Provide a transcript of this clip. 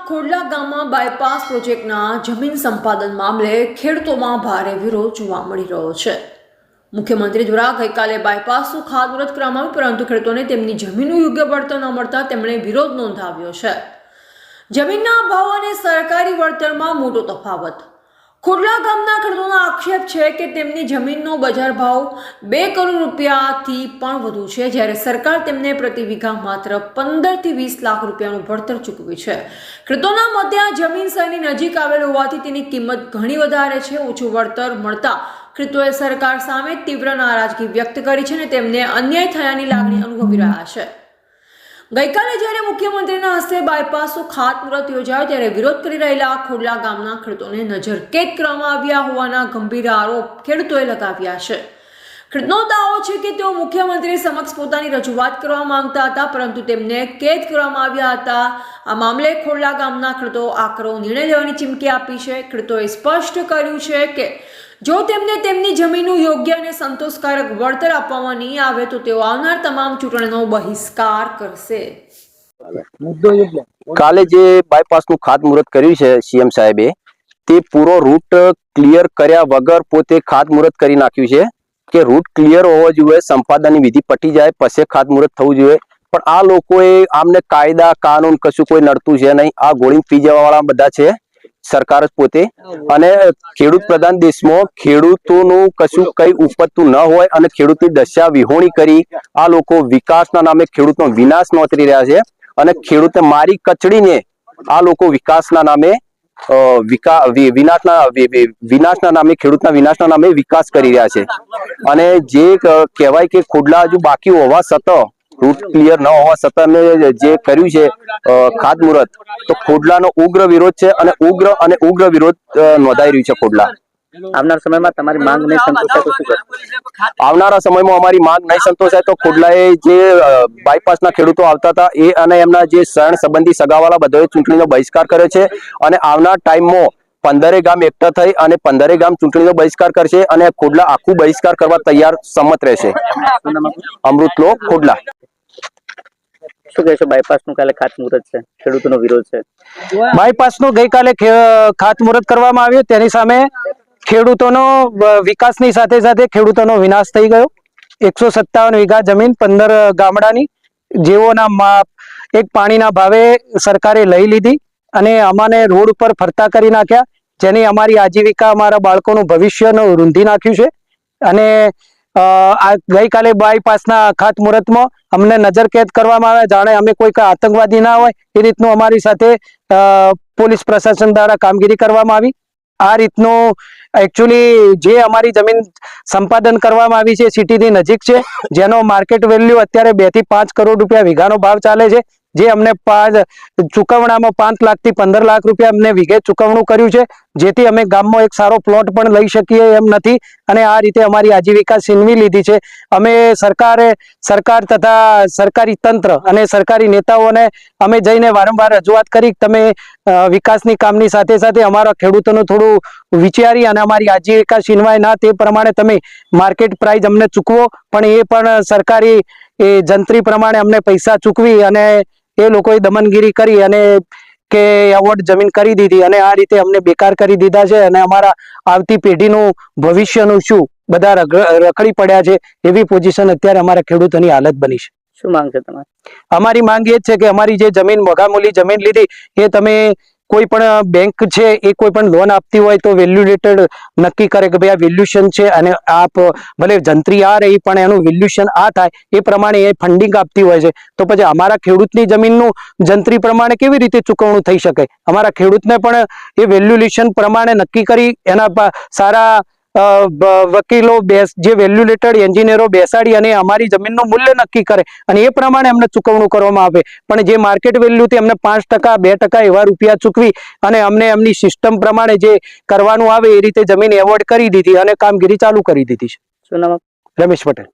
ખોડલા ગામમાં બાયપાસ પ્રોજેક્ટના જમીન સંપાદન મામલે ખેડૂતોમાં ભારે વિરોધ જોવા મળી રહ્યો છે। મુખ્યમંત્રી દ્વારા ગઈકાલે બાયપાસનું ખાતમુહૂર્ત કરવામાં આવ્યું, પરંતુ ખેડૂતોને તેમની જમીનનું યોગ્ય વળતર ન મળતા તેમણે વિરોધ નોંધાવ્યો છે। જમીનના ભાવ અને સરકારી વળતરમાં મોટો તફાવત। ખોડલા ગામના ખેડૂતોનો આક્ષેપ છે કે તેમની જમીનનો બજાર ભાવ 2 કરોડ રૂપિયાથી પણ વધુ છે, જ્યારે સરકાર તેમને પ્રતિ વીઘા માત્ર 15 થી 20 લાખ રૂપિયાનું વળતર ચૂકવે છે। ખેડૂતોના મતે આ જમીન શહેરની નજીક આવેલ હોવાથી તેની કિંમત ઘણી વધારે છે। ઓછું વળતર મળતા ખેડૂતોએ સરકાર સામે તીવ્ર નારાજગી વ્યક્ત કરી છે અને તેમને અન્યાય થયાની લાગણી અનુભવી રહ્યા છે। ગઈકાલે જ્યારે મુખ્યમંત્રીના હસ્તે બાયપાસનું ખાતમુહૂર્ત યોજાયો ત્યારે વિરોધ કરી રહેલા ખોડલા ગામના ખેડૂતોને નજરકેદ કરવામાં આવ્યા હોવાના ગંભીર આરોપ ખેડૂતોએ લગાવ્યા છે। ખેડૂતોનો દાવો છે કે તેઓ મુખ્યમંત્રી સમક્ષ પોતાની રજૂઆત કરવા માંગતા હતા, પરંતુ તેમને કેદ કરવામાં આવ્યા હતા। આ મામલે ખોડલા ગામના ખેડૂતો આકરો નિર્ણય લેવાની ચીમકી આપી છે। ખેડૂતોએ સ્પષ્ટ કર્યું છે કે જો તેમને તેમની જમીનનું યોગ્ય અને સંતોષકારક વળતર આપવામાં નહીં આવે તો તેઓ આવનાર તમામ ચૂંટણીનો બહિષ્કાર કરશે। કાલે જે બાયપાસનું ખાતમુહૂર્ત કર્યું છે સીએમ સાહેબે, તે પૂરો રૂટ ક્લિયર કર્યા વગર પોતે ખાતમુહૂર્ત કરી નાખ્યું છે કે રૂટ ક્લિયર હોવો જોઈએ, સંપાદનની વિધિ પટી જાય પછી ખાતમુહૂર્ત થવું જોઈએ। પણ આ લોકોએ આમને કાયદા કાનૂન કશું કોઈ નડતું છે નહીં। આ ગોળી પી જવા વાળા બધા છે, સરકાર જ પોતે। અને ખેડૂત પ્રધાન દેશમાં ખેડૂતોનું કશું કઈ ઉપજતું ન હોય અને ખેડૂતની દશા વિહોણી કરી આ લોકો વિકાસના નામે ખેડૂતનો વિનાશ નોતરી રહ્યા છે અને ખેડૂતને મારી કચડીને આ લોકો વિકાસના નામે વિનાશના નામે ખેડૂતના વિનાશના નામે વિકાસ કરી રહ્યા છે। અને જે કહેવાય કે ખોડલા હજુ બાકી હોવા છતાં, રૂટ ક્લિયર ન હોવા છતાં જે કર્યું છે ખાતમુહૂર્ત, તો ખોડલાનો ઉગ્ર વિરોધ છે અને ઉગ્ર વિરોધ નોંધાઈ રહ્યું છે ખોડલા। આવનાર સમયમાં તમારી માંગ નહીં સંતોષાય તો શું કરશો? આવનારા સમયમાં અમારી માંગ નહીં સંતોષાય તો ખોડલાએ જે બાયપાસના ખેડૂતો આવતા હતા એ અને એમના જે શરણ સંબંધી સગાવાળા બધાએ ચૂંટણીનો બહિષ્કાર કર્યો છે અને આવનાર ટાઈમમાં 15 ગામ એકઠા થઈ અને 15 ગામ ચૂંટણીનો બહિષ્કાર કરશે અને ખોડલા આખું બહિષ્કાર કરવા તૈયાર સંમત રહેશે। અમૃતલો ખોડલા। શું કહેશો? બાયપાસનું કાલે ખાતમુહૂર્ત છે, ખેડૂતોનો વિરોધ છે। બાયપાસનું ગઈકાલે ખાતમુહૂર્ત કરવામાં આવ્યું, તેની સામે ખેડૂતોનો વિકાસની સાથે સાથે ખેડૂતોનો વિનાશ થઈ ગયો। 157 વીઘા જમીન 15 ગામડાની જેઓના એક પાણીના ભાવે સરકારે લઈ લીધી અને અમાને રોડ ઉપર ફરતા કરી નાખ્યા, જેની અમારી આજીવિકા, અમારા બાળકોનું ભવિષ્યનું રૂંધી નાખ્યું છે। અને આ ગઈકાલે બાયપાસના ખાતમુહૂર્તમાં અમને નજરકેદ કરવામાં આવ્યા, જાણે અમે કોઈ આતંકવાદી ના હોય એ રીતનું અમારી સાથે પોલીસ પ્રશાસન દ્વારા કામગીરી કરવામાં આવી। આ રીતનું એકચ્યુઅલી જે અમારી જમીન સંપાદન કરવામાં આવી છે સિટીની નજીક છે, જેનો માર્કેટ વેલ્યુ અત્યારે 2 થી 5 કરોડ રૂપિયા વીઘાનો ભાવ ચાલે છે, જે અમને ચૂકવણામાં 5 લાખ થી 15 લાખ રૂપિયા અમને વીઘે ચૂકવણું કર્યું છે, જેથી અમે ગામમાં એક સારો પ્લોટ પણ લઈ શકીએ એમ નથી અને આ રીતે અમારી આજીવિકા છીનવી લીધી છે। અમે સરકાર તથા સરકારી તંત્ર અને સરકારી નેતાઓને અમે જઈને વારંવાર રજૂઆત કરી, તમે વિકાસની કામની સાથે સાથે અમારા ખેડૂતોનું થોડું વિચારી અને અમારી આજીવિકા છીનવાય ના તે પ્રમાણે તમે માર્કેટ પ્રાઇસ અમને ચૂકવો, પણ એ પણ સરકારી જંત્રી પ્રમાણે અમને પૈસા ચૂકવી અને એ લોકોએ દમનગીરી કરી અને કે એવોર્ડ જમીન કરી દીધી અને આ રીતે અમને બેકાર કરી દીધા છે અને અમારા આવતી પેઢીનું ભવિષ્યનું શું બધા રખડી પડ્યા છે એવી પોઝિશન અત્યારે અમારા ખેડૂતોની હાલત બની છે। શું માંગ છે તમારી? અમારી માંગ એ જ છે કે અમારી જે જમીન મોઘામૂલી જમીન લીધી એ તમે કોઈ પણ બેંક છે એ કોઈ પણ લોન આપતી હોય તો વેલ્યુએટેડ નક્કી કરે કે ભાઈ આ વેલ્યુશન છે અને આપ ભલે જંત્રી આ રહી પણ એનું વેલ્યુશન આ થાય એ પ્રમાણે એ ફંડિંગ આપતી હોય છે, તો પછી અમારા ખેડૂતની જમીનનું જંત્રી પ્રમાણે કેવી રીતે ચૂકવણું થઈ શકે? અમારા ખેડૂતને પણ એ વેલ્યુલેશન પ્રમાણે નક્કી કરી એના સારા વકીલો જે વેલ્યુલેટેડ એન્જિનિયરો બેસાડી અને અમારી જમીનનું મૂલ્ય નક્કી કરે અને એ પ્રમાણે અમને ચૂકવણું કરવામાં આવે। પણ જે માર્કેટ વેલ્યુથી અમને 5% 2% એવા રૂપિયા ચૂકવી અને અમને એમની સિસ્ટમ પ્રમાણે જે કરવાનું આવે એ રીતે જમીન એવોર્ડ કરી દીધી અને કામગીરી ચાલુ કરી દીધી છે। શું નામ? રમેશ પટેલ।